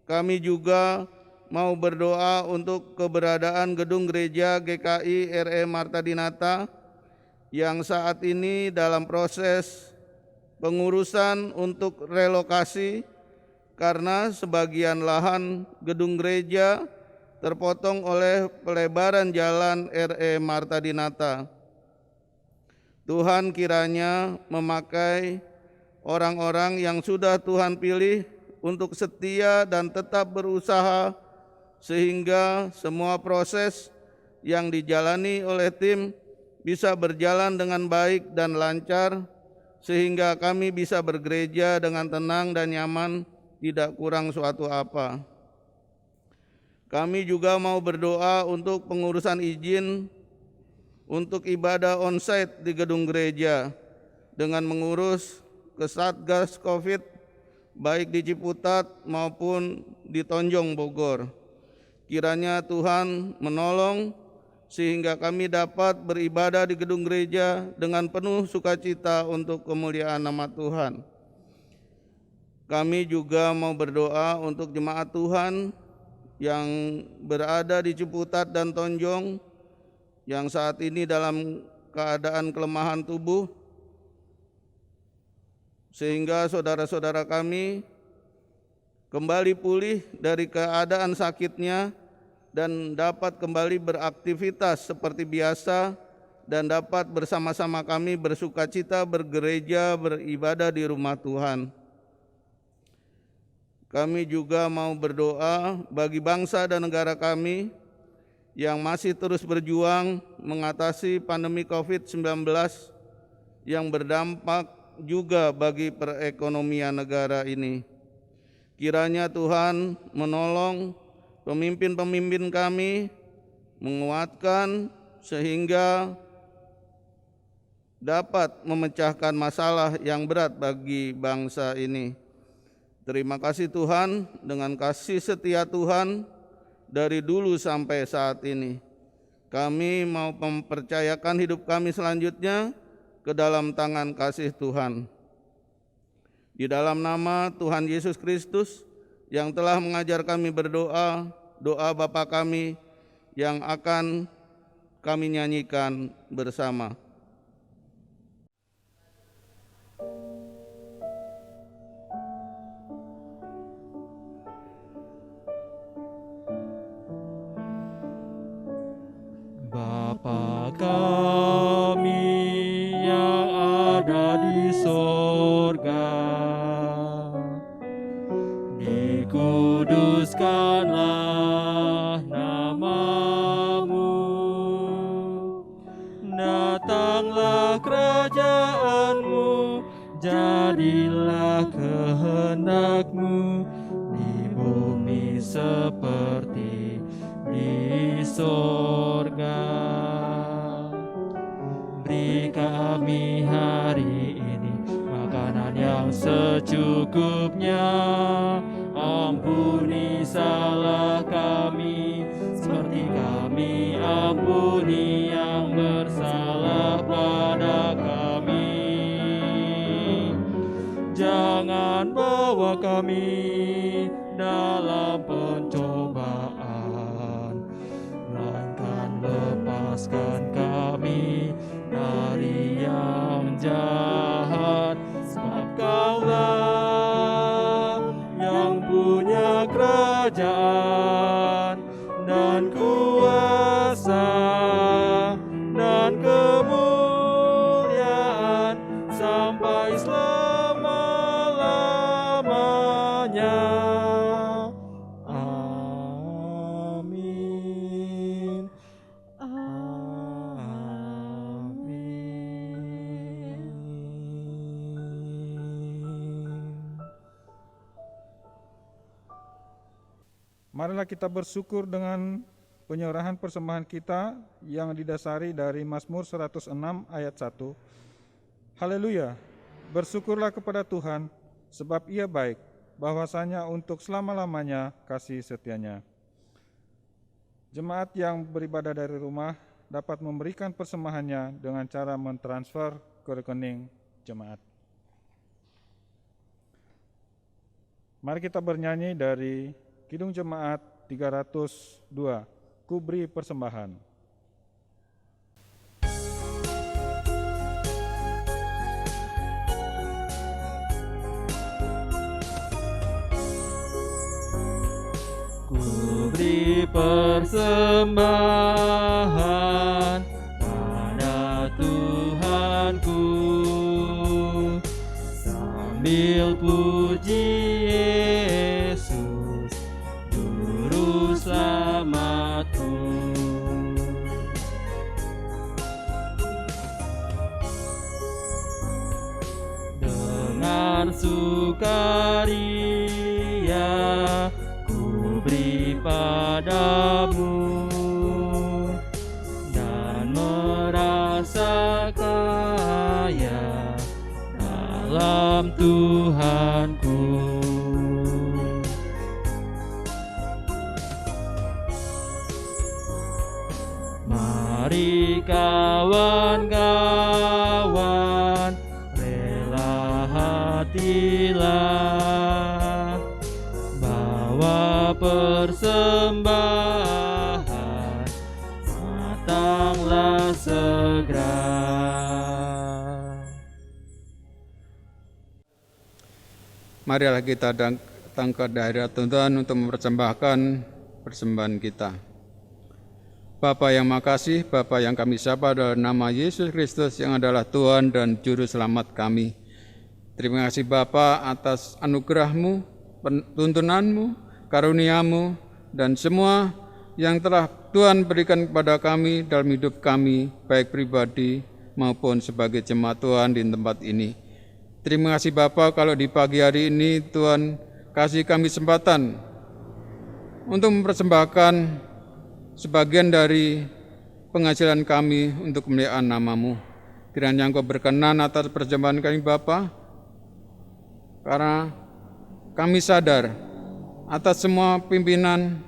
kami juga mau berdoa untuk keberadaan gedung gereja GKI RE Marta Dinata yang saat ini dalam proses pengurusan untuk relokasi karena sebagian lahan gedung gereja terpotong oleh pelebaran jalan RE Marta Dinata. Tuhan kiranya memakai orang-orang yang sudah Tuhan pilih untuk setia dan tetap berusaha sehingga semua proses yang dijalani oleh tim bisa berjalan dengan baik dan lancar sehingga kami bisa bergereja dengan tenang dan nyaman, tidak kurang suatu apa. Kami juga mau berdoa untuk pengurusan izin untuk ibadah onsite di gedung gereja dengan mengurus ke Satgas Covid baik di Ciputat maupun di Tonjong Bogor. Kiranya Tuhan menolong sehingga kami dapat beribadah di gedung gereja dengan penuh sukacita untuk kemuliaan nama Tuhan. Kami juga mau berdoa untuk jemaat Tuhan yang berada di Ciputat dan Tonjong yang saat ini dalam keadaan kelemahan tubuh, sehingga saudara-saudara kami kembali pulih dari keadaan sakitnya dan dapat kembali beraktivitas seperti biasa dan dapat bersama-sama kami bersukacita bergereja, beribadah di rumah Tuhan. Kami juga mau berdoa bagi bangsa dan negara kami yang masih terus berjuang mengatasi pandemi COVID-19 yang berdampak juga bagi perekonomian negara ini. Kiranya Tuhan menolong pemimpin-pemimpin kami, menguatkan sehingga dapat memecahkan masalah yang berat bagi bangsa ini. Terima kasih Tuhan, dengan kasih setia Tuhan dari dulu sampai saat ini. Kami mau mempercayakan hidup kami selanjutnya ke dalam tangan kasih Tuhan. Di dalam nama Tuhan Yesus Kristus yang telah mengajar kami berdoa, doa Bapa kami yang akan kami nyanyikan bersama. Bapa kami yang ada di sorga, dikuduskanlah namamu, datanglah kerajaanmu, jadilah kehendakmu di bumi seperti di sorga. Beri kami hari ini makanan yang secukupnya, ampuni salah kami seperti kami ampuni yang bersalah pada kami. Jangan bawa kami dalam pencobaan, melainkan lepaskan kami dari yang jahat, sebab Kaulah yang punya kerajaan dan kuasa dan kemuliaan sampai selama-lamanya. Amin. Amin. Marilah kita bersyukur dengan penyerahan persembahan kita yang didasari dari Mazmur 106 ayat 1. Haleluya, bersyukurlah kepada Tuhan, sebab Ia baik, bahwasanya untuk selama-lamanya kasih setianya. Jemaat yang beribadah dari rumah dapat memberikan persembahannya dengan cara mentransfer ke rekening jemaat. Mari kita bernyanyi dari Kidung Jemaat 302, Ku Beri Persembahan. Ku beri persembahan pada Tuhanku, sambil puji Yesus Juru Selamatku. Dengan sukaria ku beri padamu dan merasa dalam Tuhanku. Mari kawan-kawan, rela hatilah, bawa persembahan, matanglah segera. Marilah kita datang ke hadirat Tuhan untuk mempersembahkan persembahan kita. Bapa yang makasih, Bapa yang kami sapa dalam nama Yesus Kristus yang adalah Tuhan dan Juru Selamat kami. Terima kasih Bapa atas anugerah-Mu, tuntunan-Mu, karunia-Mu, dan semua yang telah Tuhan berikan kepada kami dalam hidup kami, baik pribadi maupun sebagai jemaat Tuhan di tempat ini. Terima kasih Bapa kalau di pagi hari ini Tuhan kasih kami kesempatan untuk mempersembahkan sebagian dari penghasilan kami untuk kemuliaan nama-Mu. Kiranya Engkau berkenan atas persembahan kami Bapa, karena kami sadar atas semua pimpinan,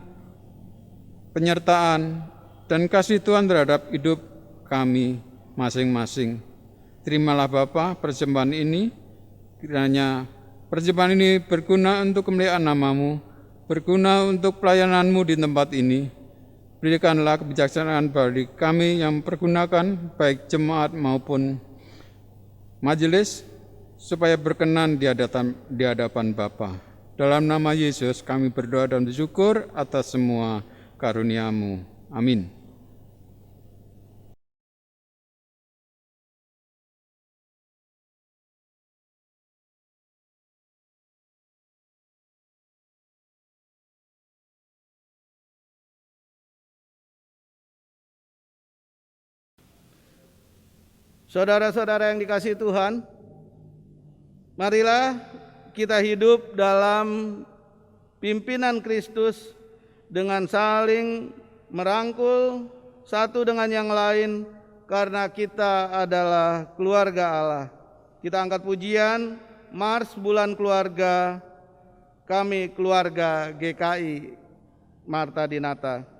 penyertaan, dan kasih Tuhan terhadap hidup kami masing-masing. Terimalah Bapa persembahan ini, kiranya persembahan ini berguna untuk kemuliaan nama-Mu, berguna untuk pelayanan-Mu di tempat ini. Berikanlah kebijaksanaan bagi kami yang pergunakan baik jemaat maupun majelis, supaya berkenan di hadapan Bapa. Dalam nama Yesus kami berdoa dan bersyukur atas semua karunia-Mu. Amin. Saudara-saudara yang dikasihi Tuhan, marilah kita hidup dalam pimpinan Kristus dengan saling merangkul satu dengan yang lain, karena kita adalah keluarga Allah. Kita angkat pujian, Mars Bulan Keluarga, kami keluarga GKI Marta Dinata.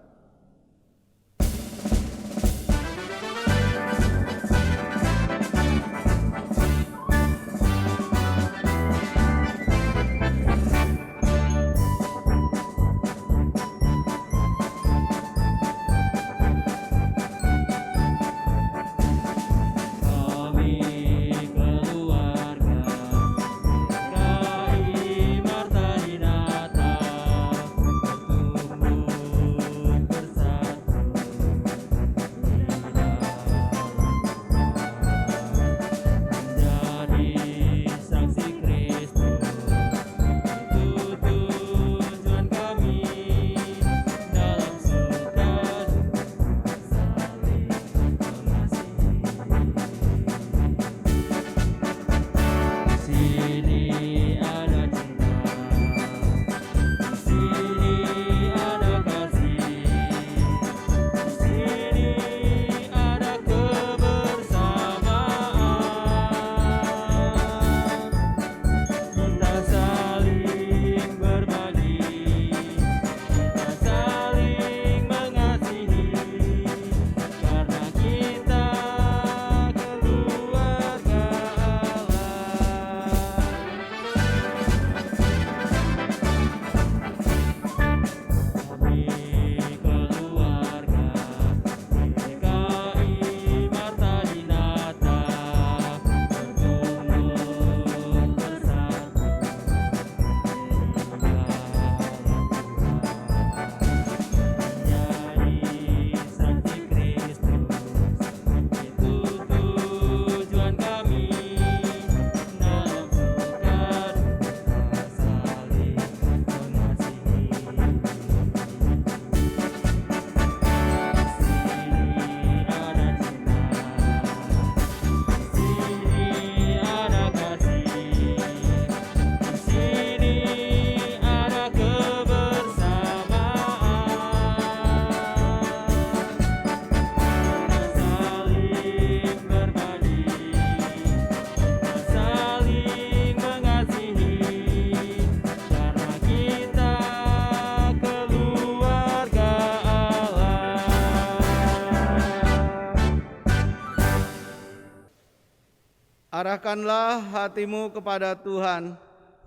Arahkanlah hatimu kepada Tuhan.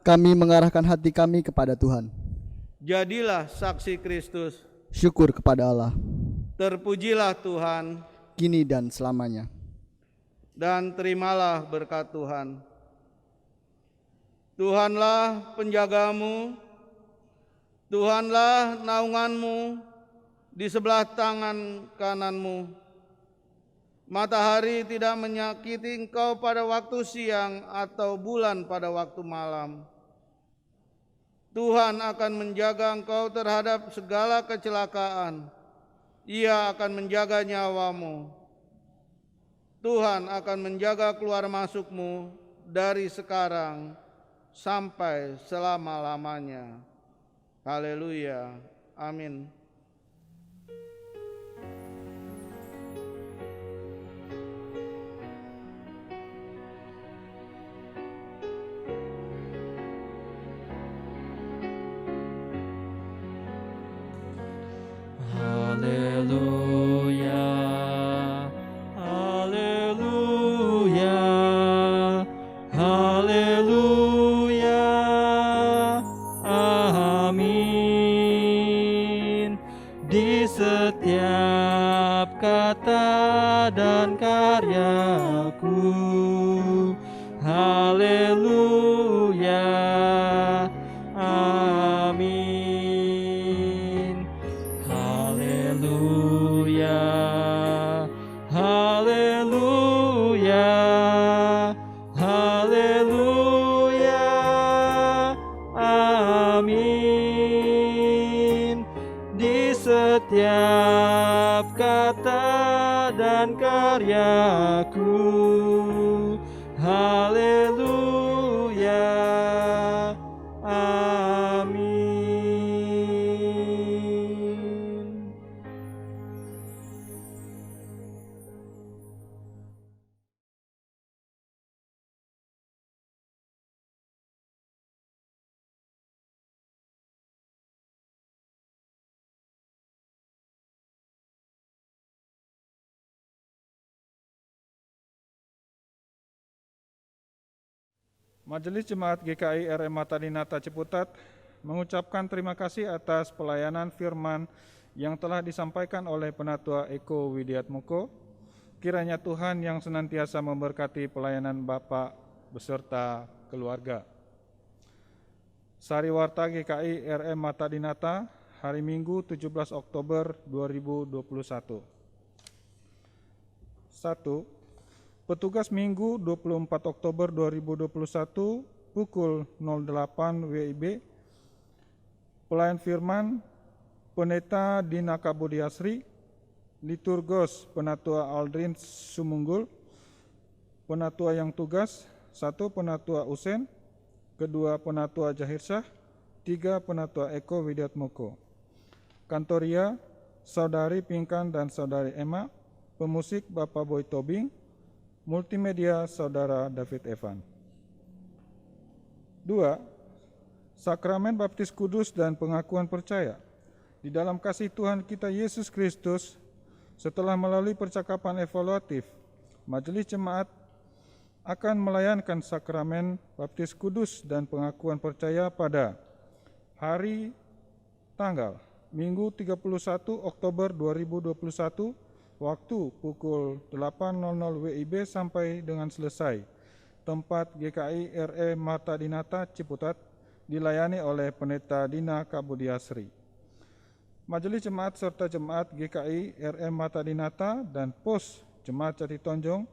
Kami mengarahkan hati kami kepada Tuhan. Jadilah saksi Kristus. Syukur kepada Allah, Terpujilah Tuhan, kini dan selamanya. dan terimalah berkat Tuhan. Tuhanlah penjagamu, Tuhanlah naunganmu di sebelah tangan kananmu. Matahari tidak menyakiti engkau pada waktu siang atau bulan pada waktu malam. Tuhan akan menjaga engkau terhadap segala kecelakaan. Ia akan menjaga nyawamu. Tuhan akan menjaga keluar masukmu dari sekarang sampai selama-lamanya. Haleluya. Amin. Haleluya, haleluya, haleluya, amin. Di setiap kata dan karyaku, haleluya, amin. Haleluya, haleluya, haleluya, amin. Di setiap kata dan karyaku, haleluya, amin. Majelis Jemaat GKI RM Mata Dinata Ciputat mengucapkan terima kasih atas pelayanan firman yang telah disampaikan oleh Penatua Eko Widiatmoko. Kiranya Tuhan yang senantiasa memberkati pelayanan Bapak beserta keluarga. Sariwarta GKI RM Mata Dinata, hari Minggu 17 Oktober 2021. 1. Petugas Minggu 24 Oktober 2021 pukul 08 WIB. Pelayan firman Pendeta Dina Kabudiasri, Liturgos Penatua Aldrin Sumunggul. Penatua yang tugas 1 Penatua Usen, 2 Penatua Jahirsyah, 3 Penatua Eko Widiatmoko. Kantoria Saudari Pinkan dan Saudari Emma. Pemusik Bapak Boy Tobing. Multimedia Saudara David Evan. 2. Sakramen Baptis Kudus dan pengakuan percaya. Di dalam kasih Tuhan kita Yesus Kristus, setelah melalui percakapan evaluatif, Majelis Jemaat akan melayankan sakramen Baptis Kudus dan pengakuan percaya pada hari tanggal Minggu 31 Oktober 2021, waktu pukul 8.00 WIB sampai dengan selesai. Tempat GKI RE Mata Dinata Ciputat, dilayani oleh Pendeta Dina Kabudiasri. Majelis Jemaat serta Jemaat GKI RE Mata Dinata dan Pos Jemaat Jatitonjong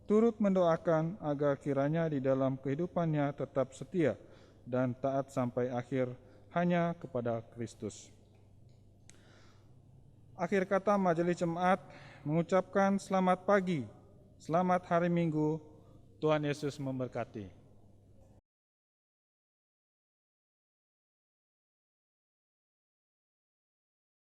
turut mendoakan agar kiranya di dalam kehidupannya tetap setia dan taat sampai akhir hanya kepada Kristus. Akhir kata Majelis Jemaat mengucapkan selamat pagi, selamat hari Minggu, Tuhan Yesus memberkati.